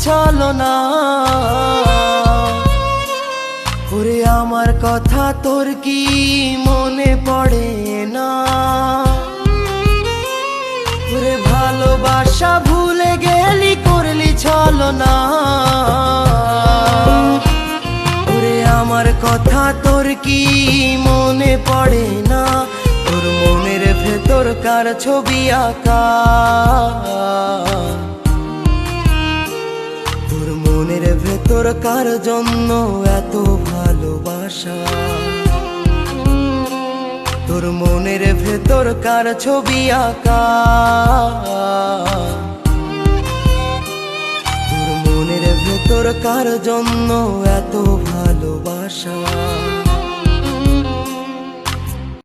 ছলনা। ওরে আমার কথা তোর কি মনে পড়ে না? ওরে ভালোবাসা ভুলে গেলি, করলি ছলনা। ওরে আমার কথা তোর কি মনে পড়ে না? তোর মনের ভেতর কার ছবি আঁকা? তোর মনের ভেতর কার জন্য এত ভালোবাসা? তোর মনের ভেতর কার ছবি আঁকা? তোর মনের ভেতর কার জন্য এত ভালোবাসা?